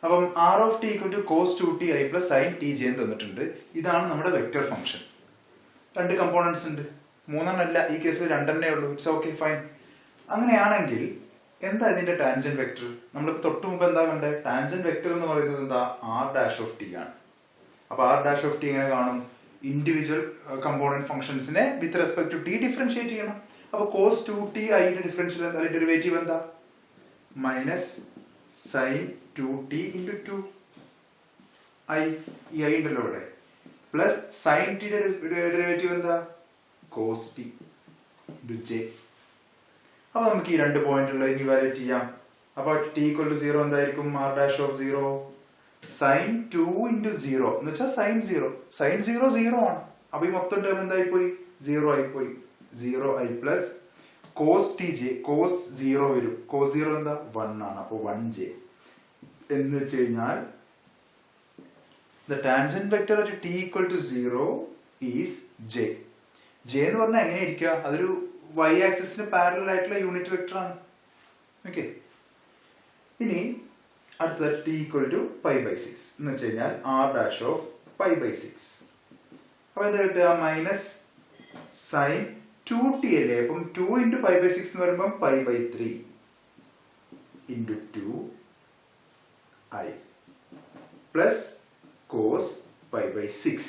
അപ്പം r of t equal to cos 2t I plus sine t j എന്ന് തന്നിട്ടുണ്ട്. ഇതാണ് നമ്മുടെ വെക്ടർ ഫംഗ്ഷൻ. 2 കമ്പോണൻസ് ഉണ്ട്, 3 അല്ല, ഈ കേസിൽ 2 ഉള്ളൂ. It's okay, fine. അങ്ങനെയാണെങ്കിൽ എന്താ ഇതിന്റെ ടാൻജന്റ് വെക്ടർ? നമ്മൾ തൊട്ട് മുമ്പ് എന്താ കണ്ടത്? ടാൻജന്റ് വെക്ടർ എന്ന് പറയുന്നത് എന്താ? ആർ ഡാഷ് ഓഫ് ടി ആണ്. അപ്പൊ ആർ ഡാഷ് ഓഫ് ടി എങ്ങനെ കാണും? ഇൻഡിവിജ്വൽ കമ്പോണന്റ് ഫംഗ്ഷൻസിനെ with respect to t differentiate ചെയ്യണം. അപ്പൊ കോസ് 2t ഐന്റെ ഡിഫറൻഷ്യൽ എന്താ, ഡെറിവേറ്റീവ് എന്താ? Minus sine 2t into 2 i, ഈ ഐ ഉണ്ടല്ലോ ഇവിടെ, പ്ലസ് സൈൻ ടിയുടെ ഡെറിവേറ്റീവ് എന്താ? Cos t into j. അപ്പൊ നമുക്ക് ഈ 2 പോയിന്റുള്ള ഇവാലുവേറ്റ് ചെയ്യാം. അപ്പൊ ടി ഈക്വൽ ടു 0 എന്തായിരിക്കും? R dash of 0 sine 2 into 0 എന്ന് വെച്ചാൽ സൈൻ 0. സൈൻ 0 0 ആണ്. അപ്പൊ ഈ മൊത്തം ടേം എന്തായിപ്പോയി? 0 ആയിപ്പോയി. 0 i plus cos t j. Cos 0 വരും, കോസ് 0 എന്താ? 1 ആണ്. അപ്പൊ 1 ജെ എന്ന് വെച്ച് കഴിഞ്ഞാൽ the tangent vector at t equal to 0 is j. j എന്ന് പറഞ്ഞാൽ എങ്ങനെ ഇരിക്കുക? അതൊരു y ആക്സിസിന് പാരലൽ ആയിട്ടുള്ള യൂണിറ്റ് വെക്ടർ ആണ്. ഓക്കെ, ഇനി അടുത്ത t equal to pi by 6 എന്ന് വെച്ച് കഴിഞ്ഞാൽ r dash of pi by 6. അപ്പൊ എന്താ കിട്ടുക? മൈനസ് സൈൻ 2t അല്ലേ? അപ്പം 2 into pi by 6 എന്ന് പറയുമ്പോൾ pi by 3 into 2 I plus cos pi by 6.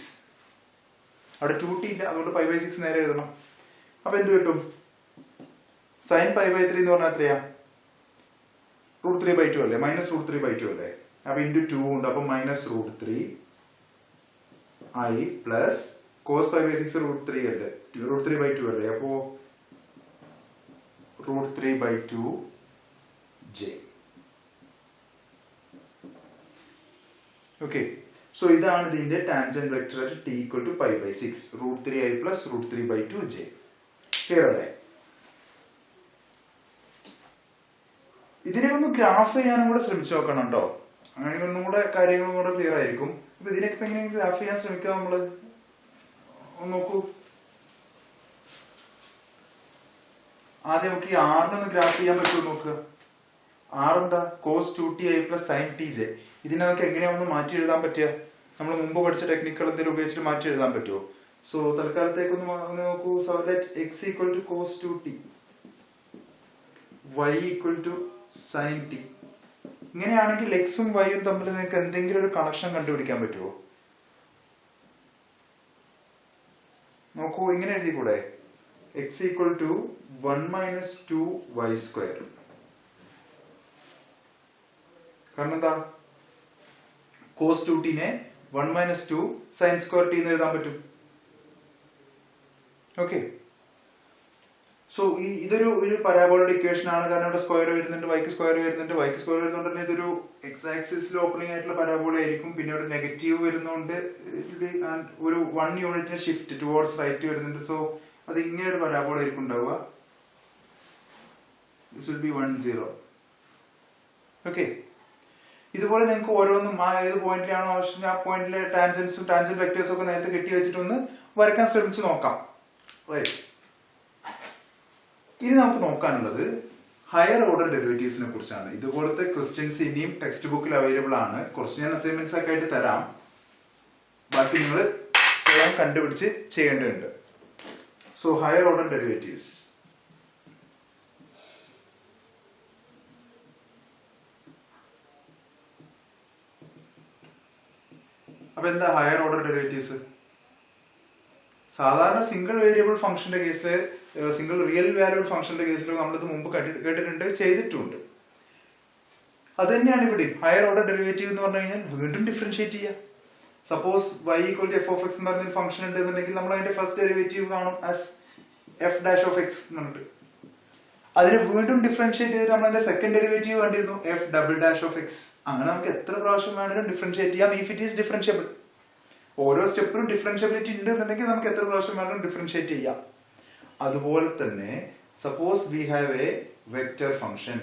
അവിടെ 2t ഇല്ല, അതുകൊണ്ട് pi by 6 നേരെ എഴുതണം. അപ്പൊ എന്ത് കിട്ടും? സൈൻ pi by 3 എന്ന് പറഞ്ഞാൽ എത്രയാ? √3/2 അല്ലേ? മൈനസ് √3/2 അല്ലേ? അപ്പൊ ഇൻറ്റു 2 ഉണ്ട്, അപ്പൊ -√3 i പ്ലസ് cos π ബൈ 6 √3 അല്ലേ, √3/2 അല്ലേ, അപ്പോ √3/2 j. ഓക്കെ, സോ ഇതാണ് ഇതിന്റെ tangent vector at t = π/6 √3i plus √3/2 j. Clear അല്ലേ? ഇതിനെ ഒന്ന് ഗ്രാഫ് ചെയ്യാനും കൂടെ ശ്രമിച്ചു നോക്കണം കേട്ടോ, അങ്ങനെ ഒന്നും കൂടെ കാര്യങ്ങളും കൂടെ ക്ലിയർ ആയിരിക്കും. അപ്പൊ ഇതിനൊക്കെ ഇപ്പൊ എങ്ങനെ ഗ്രാഫ് ചെയ്യാൻ ശ്രമിക്കുക നമ്മള് നോക്കൂ. ആദ്യം നമുക്ക് ഈ ആറിനൊന്ന് ഗ്രാഫ് ചെയ്യാൻ പറ്റുമോ നോക്കുക. ആർ എന്താ? cos 2ti plus sin tj. ഇതിനെ നമുക്ക് എങ്ങനെയാ ഒന്ന് മാറ്റി എഴുതാൻ പറ്റുക? നമ്മൾ മുമ്പ് പഠിച്ച ടെക്നിക്കുകൾ എന്തെങ്കിലും ഉപയോഗിച്ചിട്ട് മാറ്റി എഴുതാൻ പറ്റുമോ? സോ തൽക്കാലത്തേക്കൊന്ന് നോക്കൂ. So let x = cos 2t, y = sin t. ഇങ്ങനെയാണെങ്കിൽ എക്സും വൈയും തമ്മിൽ നിങ്ങൾക്ക് എന്തെങ്കിലും ഒരു കണക്ഷൻ കണ്ടുപിടിക്കാൻ പറ്റുമോ? നോക്കൂ, ഇങ്ങനെ എഴുതിക്കൂടെ? x = 1 - 2y². കാരണം എന്താ? cos 2t നെ 1 - 2 sin² t എന്ന് എഴുതാൻ പറ്റും. ഓക്കെ, സോ ഇതൊരു പരാബോളയുടെ ഇക്വേഷൻ ആണ്. കാരണം ഇവിടെ സ്ക്വയർ വരുന്നുണ്ട്, വൈക്ക് സ്ക്വയർ വരുന്നുണ്ട് തന്നെ ഇതൊരു എക്സ് ആക്സിസിൽ ഓപ്പണിംഗ് ആയിട്ടുള്ള പരാബോള ആയിരിക്കും. പിന്നെ ഇവിടെ നെഗറ്റീവ് വരുന്നുണ്ട്, ഒരു 1 യൂണിറ്റിന് ഷിഫ്റ്റ് ടുവേർഡ്സ് റൈറ്റ് വരുന്നുണ്ട്. സോ അത് ഇങ്ങനെ ഒരു പരാബോള ആയിരിക്കും ഉണ്ടാവുക. This will B 1 0. ഓക്കെ, ഇതുപോലെ നിങ്ങൾക്ക് ഓരോന്നും ആ ഏത് പോയിന്റിലാണോ ആവശ്യം ആ പോയിന്റിലെ ടാൻജൻസും ടാൻജന്റ് വെക്ടേഴ്സും ഒക്കെ നേരത്തെ കെട്ടി വെച്ചിട്ടൊന്ന് വരയ്ക്കാൻ ശ്രമിച്ചു നോക്കാം. റൈറ്റ്, ഇനി നമുക്ക് നോക്കാനുള്ളത് ഹയർ ഓർഡർ ഡെറിവേറ്റീവ്സിനെ കുറിച്ചാണ്. ഇതുപോലത്തെ ക്വസ്റ്റ്യൻസ് ഇനിയും ടെക്സ്റ്റ് ബുക്കിൽ അവൈലബിൾ ആണ്. കുറച്ച് ഞാൻ അസൈൻമെന്റ്സ് ഒക്കെ ആയിട്ട് തരാം, ബാക്കി നിങ്ങൾ സ്വയം കണ്ടുപിടിച്ച് ചെയ്യേണ്ടതുണ്ട്. So higher order derivatives. അപ്പൊ എന്താ ഹയർ ഓർഡർ ഡെറിവേറ്റീവ്സ്? സാധാരണ സിംഗിൾ വേരിയബിൾ ഫംഗ്ഷന്റെ കേസിൽ, സിംഗിൾ റിയൽ വാല്യൂഡ് ഫംഗ്ഷന്റെ കേസിൽ നമ്മളിത് മുമ്പ് കേട്ടിട്ടുണ്ട്, ചെയ്തിട്ടുണ്ട്. അത് തന്നെയാണ് ഇവിടെ. ഹയർ ഓർഡർ ഡെറിവേറ്റീവ് എന്ന് പറഞ്ഞു കഴിഞ്ഞാൽ വീണ്ടും ഡിഫറൻഷിയേറ്റ് ചെയ്യുക. സപ്പോസ് y = f(x) എന്ന് പറഞ്ഞ ഫംഗ്ഷൻ ഉണ്ട് എന്നുണ്ടെങ്കിൽ നമ്മൾ അതിന്റെ ഫസ്റ്റ് ഡെറിവേറ്റീവ് കാണും ആസ് f'(x) എന്നുണ്ട്. അതിനെ വീണ്ടും ഡിഫറൻഷിയേറ്റ് ചെയ്തിട്ട് നമ്മൾ അതിന്റെ സെക്കൻഡ് ഡെറിവേറ്റീവ് കണ്ടിരുന്നു f'(x). അങ്ങനെ നമുക്ക് എത്ര പ്രാവശ്യം വേണമെങ്കിലും ഡിഫറൻഷിയേറ്റ് ചെയ്യാം ഇഫ് ഇറ്റ് ഈസ് ഡിഫറൻഷിയബിൾ. ഓരോ സ്റ്റെപ്പിലും ഡിഫറൻഷ്യബിലിറ്റി ഉണ്ട് എന്നുണ്ടെങ്കിൽ നമുക്ക് എത്ര പ്രാവശ്യം വേണം ഡിഫറൻഷിയേറ്റ് ചെയ്യാം. അതുപോലെ തന്നെ suppose we have a vector function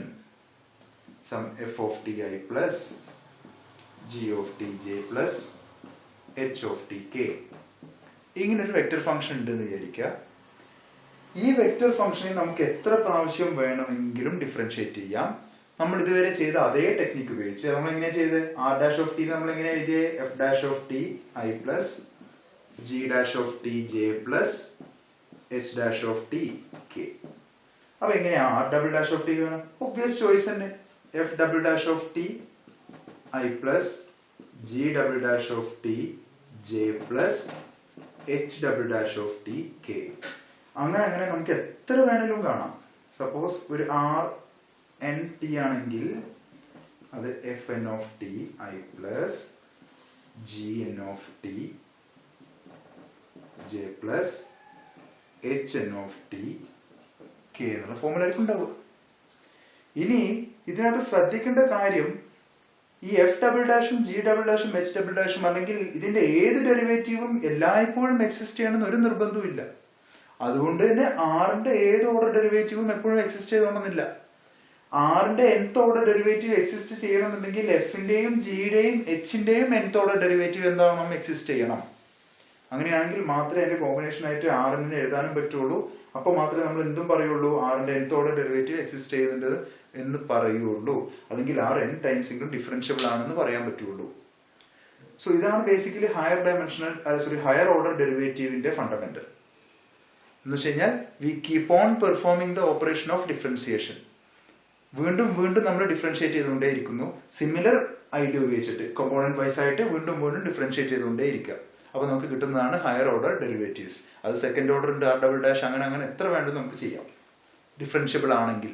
some f(ti) plus g(tj) plus h(tk). ഇങ്ങനെ ഒരു വെക്റ്റർ ഫംഗ്ഷൻ ഉണ്ട് എന്ന് വിചാരിക്കുക. ഈ വെക്റ്റർ ഫംഗ്ഷനെ നമുക്ക് എത്ര പ്രാവശ്യം വേണമെങ്കിലും ഡിഫറൻഷിയേറ്റ് ചെയ്യാം. നമ്മൾ ഇതുവരെ ചെയ്ത അതേ ടെക്നിക്ക് ഉപയോഗിച്ച് നമ്മൾ എങ്ങനെയാ ചെയ്ത് r' നമ്മൾ എങ്ങനെ എഴുതിയേ f'(ti) plus g'(tj) plus h'(tk). അപ്പൊ എങ്ങനെയാ r'(t) വേണം? ഒബ്വിയസ് ചോയ്സ് തന്നെ, f'(ti) plus g'(tj) plus h'(tk). അങ്ങനെ നമുക്ക് എത്ര വേണമെങ്കിലും കാണാം. സപ്പോസ് ഒരു Rn(t) ആണെങ്കിൽ അത് fn(ti) plus gn(tj) plus hn(tk) എന്നുള്ള ഫോമുലായിരിക്കും ഉണ്ടാവുക. ഇനി ഇതിനകത്ത് ശ്രദ്ധിക്കേണ്ട കാര്യം, ഈ f''ഉം g''ഉം h''ഉം അല്ലെങ്കിൽ ഇതിന്റെ ഏത് ഡെറിവേറ്റീവും എല്ലായ്പ്പോഴും എക്സിസ്റ്റ് ചെയ്യണമെന്ന് ഒരു നിർബന്ധവും ഇല്ല. അതുകൊണ്ട് തന്നെ ആറിന്റെ ഏത് ഓർഡർ ഡെറിവേറ്റീവും എപ്പോഴും എക്സിസ്റ്റ് ചെയ്തോണമെന്നില്ല. ആറിന്റെ nth ഓർഡർ ഡെറിവേറ്റീവ് എക്സിസ്റ്റ് ചെയ്യണമെന്നുണ്ടെങ്കിൽ എഫിന്റെയും ജിയുടെയും എച്ചിന്റെയും nth ഓർഡർ ഡെറിവേറ്റീവ് എന്താവണം? എക്സിസ്റ്റ് ചെയ്യണം. അങ്ങനെയാണെങ്കിൽ മാത്രമേ അതിന്റെ കോമ്പിനേഷൻ ആയിട്ട് ആറിനെ എഴുതാനും പറ്റുള്ളൂ. അപ്പൊ മാത്രമേ നമ്മൾ എന്തും പറയുള്ളൂ, ആറിന്റെ nth ഓർഡർ ഡെറിവേറ്റീവ് എക്സിസ്റ്റ് ചെയ്യുന്നുണ്ട് എന്ന് പറയുള്ളൂ. അല്ലെങ്കിൽ ആർ n ടൈംസെങ്കിലും ഡിഫറൻഷ്യബിൾ ആണെന്ന് പറയാൻ പറ്റുള്ളൂ. സോ ഇതാണ് ബേസിക്കലി ഹയർ ഓർഡർ ഡെറിവേറ്റീവിന്റെ ഫണ്ടമെന്റൽ എന്ന് വെച്ച് കഴിഞ്ഞാൽ we keep on performing the operation of differentiation. വീണ്ടും വീണ്ടും നമ്മൾ ഡിഫറൻഷിയേറ്റ് ചെയ്തുകൊണ്ടേയിരിക്കുന്നു. സിമിലർ ഐഡിയ ഉപയോഗിച്ചിട്ട് കോമ്പോണന്റ് വൈസ് ആയിട്ട് വീണ്ടും വീണ്ടും ഡിഫറൻഷിയേറ്റ് ചെയ്തുകൊണ്ടേയിരിക്കുക. അപ്പൊ നമുക്ക് കിട്ടുന്നതാണ് ഹയർ ഓർഡർ ഡെറിവേറ്റീവ്സ്. അത് സെക്കൻഡ് ഓർഡർ ഉണ്ട്, r', അങ്ങനെ എത്ര വേണ്ടത് നമുക്ക് ചെയ്യാം ഡിഫറൻഷ്യബിൾ ആണെങ്കിൽ.